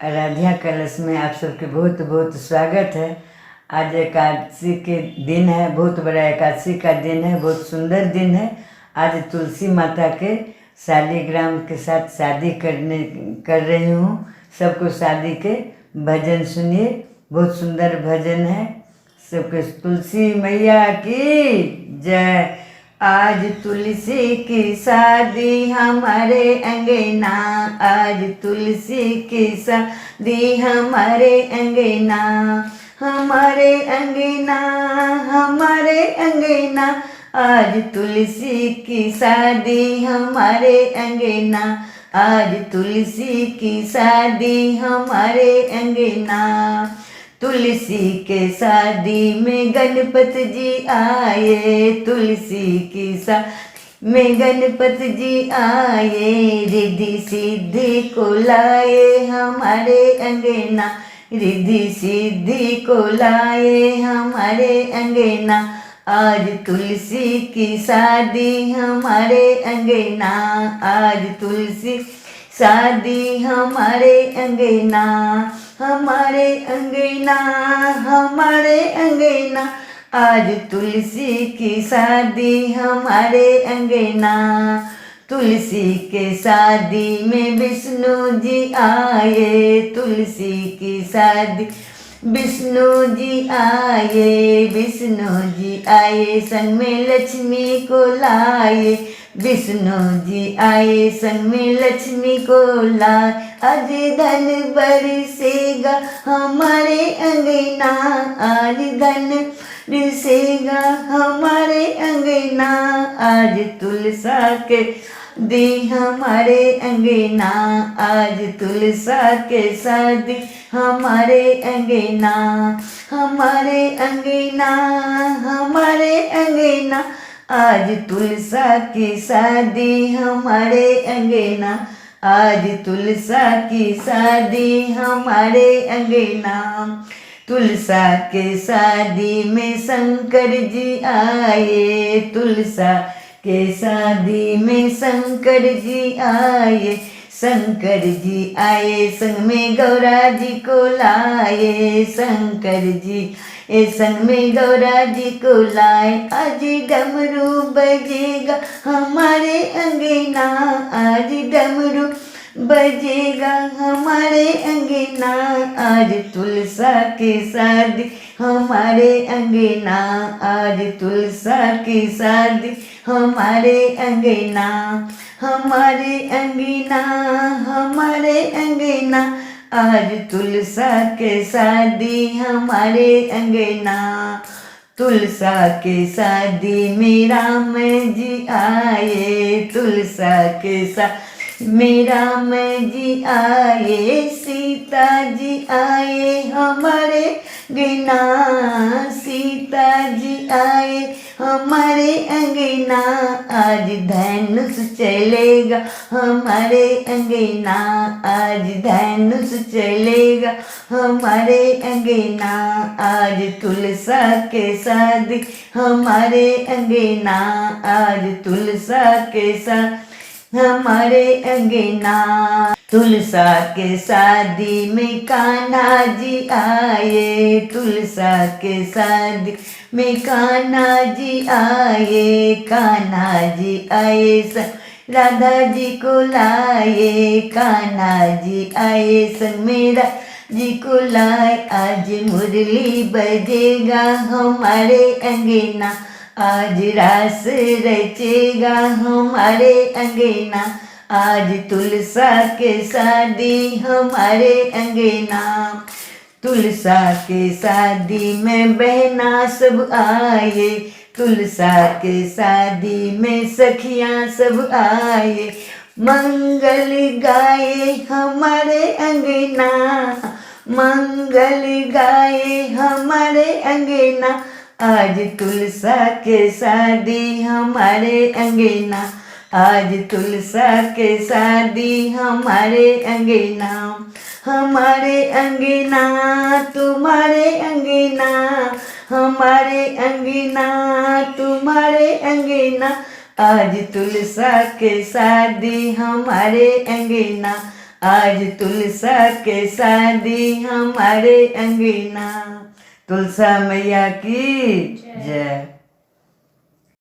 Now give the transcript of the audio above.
आराध्या कलश में आप सबके बहुत बहुत स्वागत है। आज एकादशी के दिन है, बहुत बड़ा एकादशी का दिन है, बहुत सुंदर दिन है। आज तुलसी माता के शालिग्राम के साथ शादी कर रही हूँ। सबको शादी के भजन सुनिए, बहुत सुंदर भजन है। सबके तुलसी मैया की जय। आज तुलसी की शादी हमारे अंगना, आज तुलसी की शादी हमारे अंगना, हमारे अंगना, हमारे अंगना। आज तुलसी की शादी हमारे अंगना, आज तुलसी की शादी हमारे अंगना। तुलसी के शादी में गणपति जी आए, तुलसी की शादी में गणपति जी आए, रिद्धि सिद्धि को लाए हमारे अंगना, रिद्धि सिद्धि को लाए हमारे अंगना। आज तुलसी की शादी हमारे अंगना, आज तुलसी शादी हमारे अंगना, हमारे अंगना, हमारे अंगना। आज तुलसी की शादी हमारे अंगना। तुलसी के शादी में विष्णु जी आए, तुलसी की शादी विष्णु जी आए, विष्णु जी आए संग में लक्ष्मी को लाए, विष्णु जी आए संग में लक्ष्मी को लाए। आज धन बरसेगा हमारे अंगना, आज धन बरसेगा हमारे अंगना। आज तुलसा के दी हमारे अंगना, आज तुलसा के शादी हमारे अंगना, हमारे अंगना, हमारे अंगना। आज तुलसा की शादी हमारे अंगना, आज तुलसा की शादी हमारे अंगना। तुलसा के शादी में शंकर जी आए, तुलसा के शादी में शंकर जी आए, शंकर जी आए संग में गौरा जी को लाए, शंकर जी संग में गौरा जी को लाए। आज डमरू बजेगा हमारे अंगना, आज डमरू बजेगा हमारे अंगना। आज तुलसा की शादी हमारे अंगना, आज तुलसा की शादी हमारे अंगना, हमारे अंगना, हमारे अंगना। आज तुलसा के शादी हमारे अंगना। तुलसा के शादी में राम जी आए, तुलसा के शादी में राम जी आए, सीता जी आए हमारे अंगना, सीता जी आए हमारे अंगना। आज धनुष चलेगा हमारे अंगना, आज धनुष चलेगा हमारे अंगना। आज तुलसा के शादी हमारे अंगना, आज तुलसा के शादी हमारे अंगना। तुलसा के शादी में कान्हा जी आए, तुलसा के शादी में कान्हा जी आए, कान्हा जी आए संग राधा जी को लाए, कान्हा जी आए संग मेरा जी को लाए। आज मुरली बजेगा हमारे अंगना, आज रास रचेगा हमारे अंगना। आज तुलसा के शादी हमारे अंगना। तुलसा के शादी में बहना सब आए, तुलसा के शादी में सखियां सब आए, मंगल गाए हमारे अंगना, मंगल गाए हमारे अंगना। आज तुलसा के शादी हमारे अंगना, आज तुलसा के शादी हमारे अंगना, हमारे अंगना, तुम्हारे अंगना, हमारे अंगना, तुम्हारे अंगना। आज तुलसा के शादी हमारे अंगना, आज तुलसा के शादी हमारे अंगना। तुलसा मैया की जय।